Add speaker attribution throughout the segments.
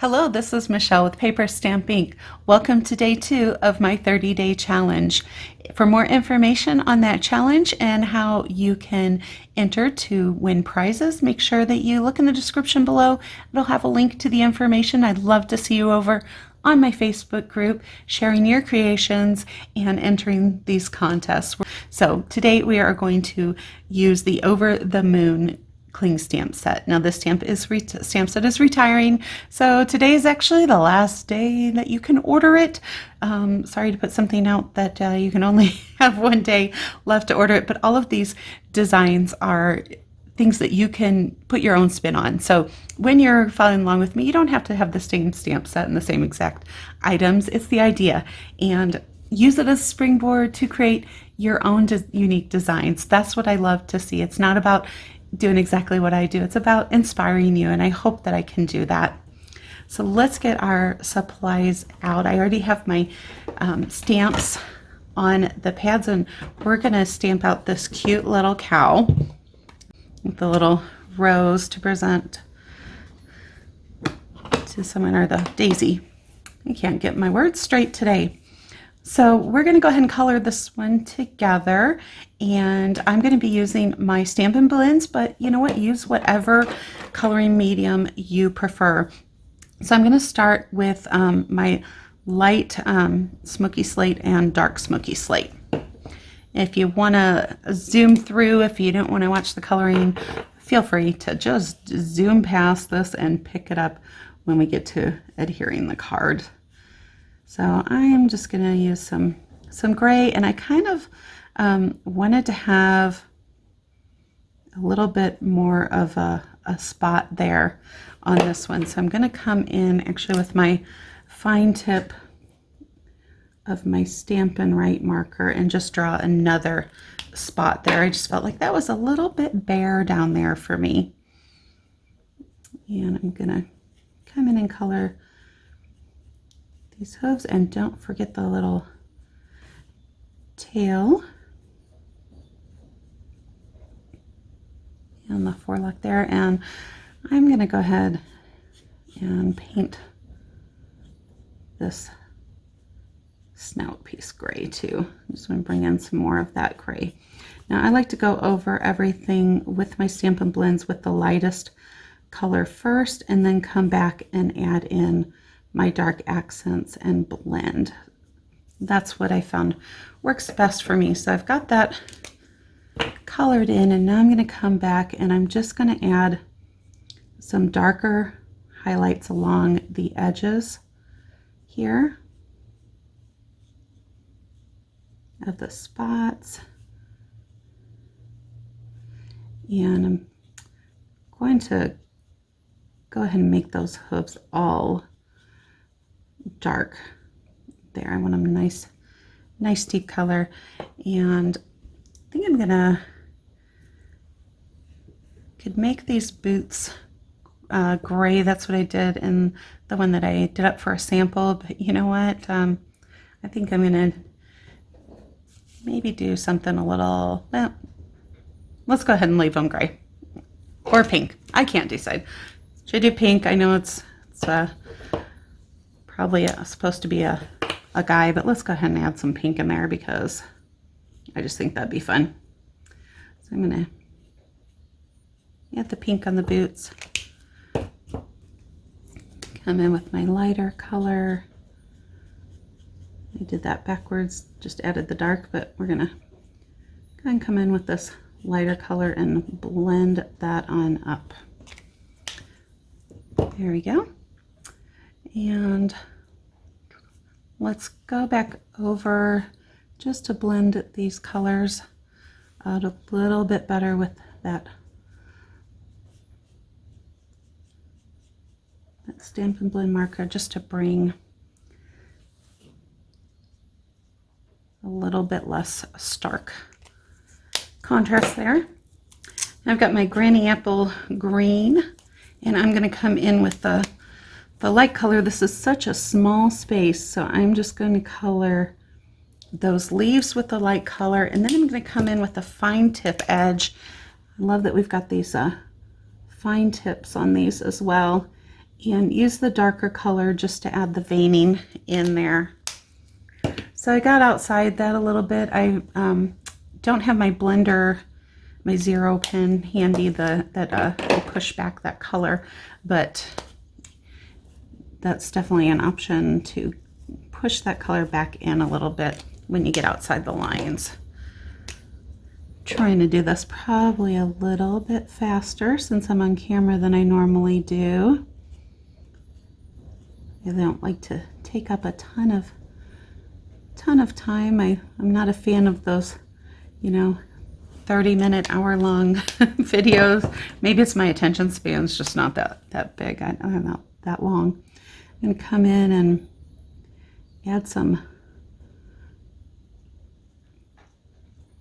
Speaker 1: Hello, this is Michelle with PaperStampInk. Welcome to day 2 of my 30-day challenge. For more information on that challenge and how you can enter to win prizes, make sure that you look in the description below. It'll have a link to the information. I'd love to see you over on my Facebook group, sharing your creations and entering these contests. So today we are going to use the Over the Moon cling stamp set. Now this stamp set is retiring, so today is actually the last day that you can order it. Sorry to put something out that you can only have one day left to order it, but all of these designs are things that you can put your own spin on. So when you're following along with me, you don't have to have the same stamp set and the same exact items. It's the idea, and use it as a springboard to create your own unique designs. That's what I love to see. It's not about doing exactly what I do. It's about inspiring you, and I hope that I can do that. So let's get our supplies out. I already have my stamps on the pads, and we're gonna stamp out this cute little cow with the little rose to present to someone, or the daisy. I can't get my words straight today. So we're going to go ahead and color this one together, and I'm going to be using my Stampin' Blends, but you know what, use whatever coloring medium you prefer. So I'm going to start with my light smoky slate and dark smoky slate. If you want to zoom through, if you don't want to watch the coloring, feel free to just zoom past this and pick it up when we get to adhering the card. So I am just going to use some gray, and I kind of wanted to have a little bit more of a spot there on this one. So I'm going to come in actually with my fine tip of my Stampin' Right marker and just draw another spot there. I just felt like that was a little bit bare down there for me. And I'm going to come in and color these hooves, and don't forget the little tail and the forelock there. And I'm going to go ahead and paint this snout piece gray too. I just want to bring in some more of that gray. Now I like to go over everything with my Stampin' Blends with the lightest color first, and then come back and add in my dark accents and blend. That's what I found works best for me. So I've got that colored in, and now I'm going to come back and I'm just going to add some darker highlights along the edges here of the spots. And I'm going to go ahead and make those hooves all dark there. I want them nice deep color, and I think I'm gonna could make these boots gray. That's what I did in the one that I did up for a sample, but you know what, I think I'm gonna maybe do something a little, well, let's go ahead and leave them gray or pink. I can't decide. Should I do pink? I know it's probably supposed to be a guy, but let's go ahead and add some pink in there because I just think that'd be fun. So I'm gonna add the pink on the boots, come in with my lighter color. I did that backwards, just added the dark, but we're gonna go and come in with this lighter color and blend that on up. There we go. And let's go back over just to blend these colors out a little bit better with that Stampin' Blend marker, just to bring a little bit less stark contrast there. I've got my Granny Apple green, and I'm going to come in with the light color. This is such a small space, so I'm just going to color those leaves with the light color, and then I'm going to come in with the fine tip edge. I love that we've got these fine tips on these as well, and use the darker color just to add the veining in there. So I got outside that a little bit. I don't have my blender, my 0 pen handy that will push back that color, but that's definitely an option to push that color back in a little bit when you get outside the lines. Trying to do this probably a little bit faster since I'm on camera than I normally do. I don't like to take up a ton of time. I'm not a fan of those, 30-minute, hour-long videos. Maybe it's my attention span's just not that big. I'm not that long. I'm going to come in and add some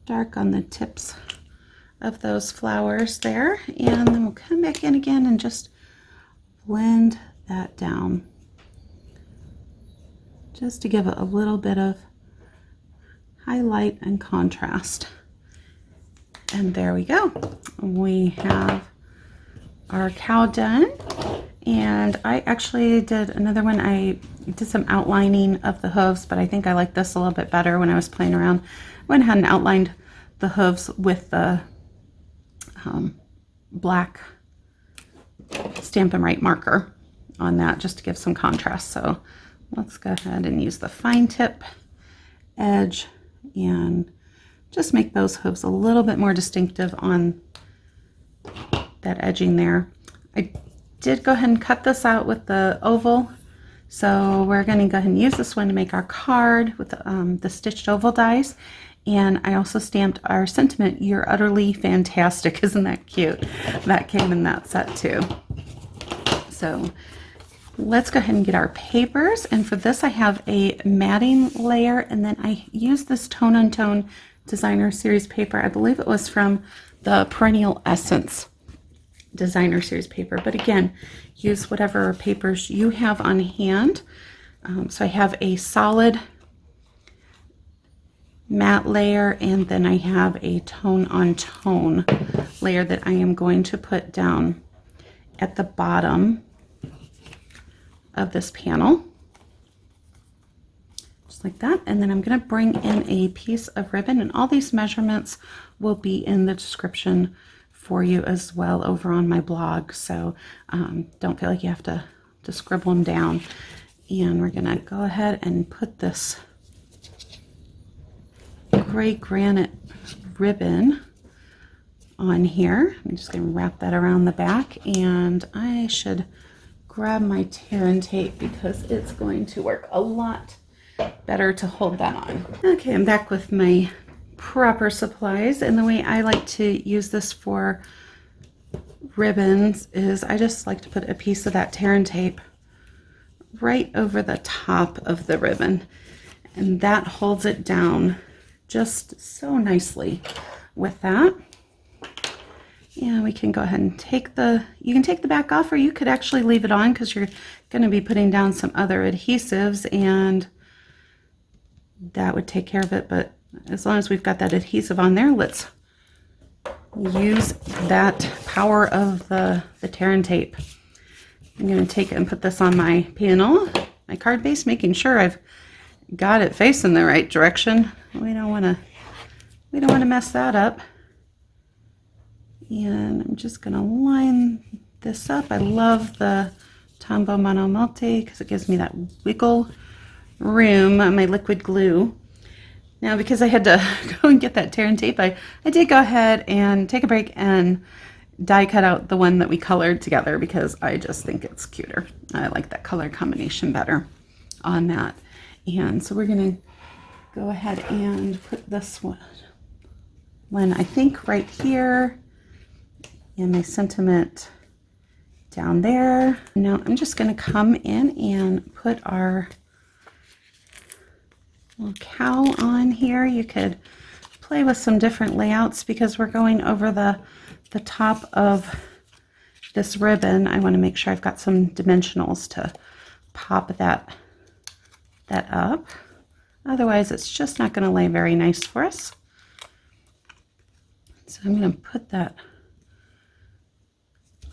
Speaker 1: dark on the tips of those flowers there, and then we'll come back in again and just blend that down just to give it a little bit of highlight and contrast. And there we go. We have our cow done. And I actually did another one. I did some outlining of the hooves, but I think I like this a little bit better when I was playing around. Went ahead and outlined the hooves with the black Stampin' Write marker on that just to give some contrast. So let's go ahead and use the fine tip edge and just make those hooves a little bit more distinctive on that edging there. I did go ahead and cut this out with the oval, so we're going to go ahead and use this one to make our card with the stitched oval dies. And I also stamped our sentiment, "You're utterly fantastic." Isn't that cute? That came in that set too. So let's go ahead and get our papers, and for this I have a matting layer, and then I use this Tone on Tone Designer Series paper. I believe it was from the Perennial Essence Designer Series paper, but again, use whatever papers you have on hand. So I have a solid matte layer, and then I have a Tone on Tone layer that I am going to put down at the bottom of this panel, just like that. And then I'm going to bring in a piece of ribbon, and all these measurements will be in the description for you as well over on my blog, so don't feel like you have to scribble them down. And we're going to go ahead and put this gray granite ribbon on here. I'm just going to wrap that around the back, and I should grab my tear and tape because it's going to work a lot better to hold that on. Okay, I'm back with my proper supplies, and the way I like to use this for ribbons is I just like to put a piece of that tear and tape right over the top of the ribbon, and that holds it down just so nicely with that. And we can go ahead and you can take the back off, or you could actually leave it on because you're going to be putting down some other adhesives, and that would take care of it. But as long as we've got that adhesive on there, let's use that power of the tear and tape. I'm going to take it and put this on my panel, my card base, making sure I've got it facing the right direction. We don't want to mess that up. And I'm just going to line this up. I love the Tombow Mono Multi because it gives me that wiggle room on my liquid glue. Now, because I had to go and get that tear and tape, I did go ahead and take a break and die cut out the one that we colored together because I just think it's cuter. I like that color combination better on that. And so we're going to go ahead and put this one I think right here, and my sentiment down there. Now I'm just going to come in and put our little cow on here. You could play with some different layouts because we're going over the top of this ribbon. I want to make sure I've got some dimensionals to pop that up. Otherwise, it's just not going to lay very nice for us. So I'm going to put that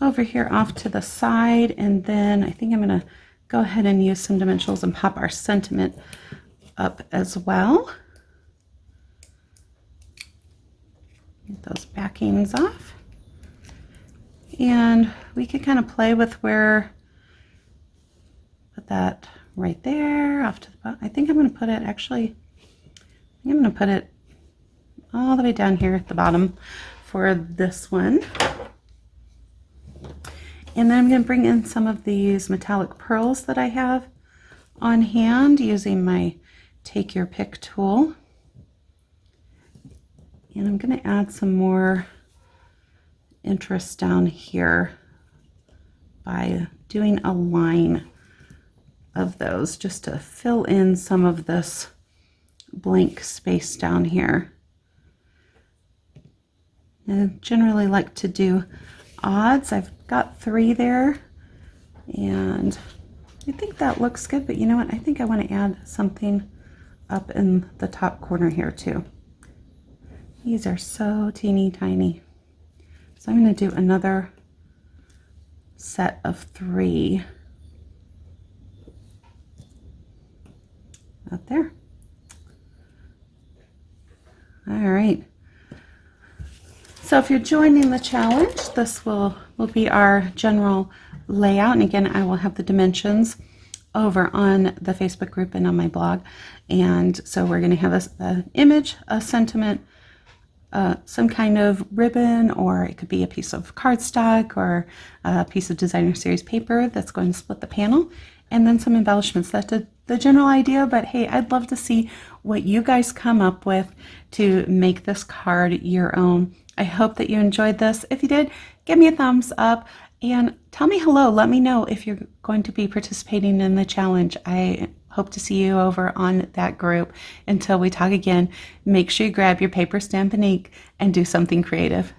Speaker 1: over here off to the side, and then I think I'm going to go ahead and use some dimensionals and pop our sentiment up as well. Get those backings off. And we could kind of play with where, put that right there off to the bottom. I think I'm going to put it, actually, I'm going to put it all the way down here at the bottom for this one. And then I'm going to bring in some of these metallic pearls that I have on hand using my Take Your Pick tool. And I'm going to add some more interest down here by doing a line of those just to fill in some of this blank space down here. And I generally like to do odds. I've got 3 there, and I think that looks good, but you know what? I think I want to add something up in the top corner here too. These are so teeny tiny. So I'm going to do another set of 3 up there. All right. So if you're joining the challenge, this will be our general layout. And again, I will have the dimensions over on the Facebook group and on my blog. And so we're going to have an image, a sentiment, some kind of ribbon, or it could be a piece of cardstock or a piece of designer series paper that's going to split the panel, and then some embellishments. That's the general idea, but hey, I'd love to see what you guys come up with to make this card your own. I hope that you enjoyed this. If you did, give me a thumbs up and tell me hello. Let me know if you're going to be participating in the challenge. I hope to see you over on that group. Until we talk again, make sure you grab your paper, stamp, and ink and do something creative.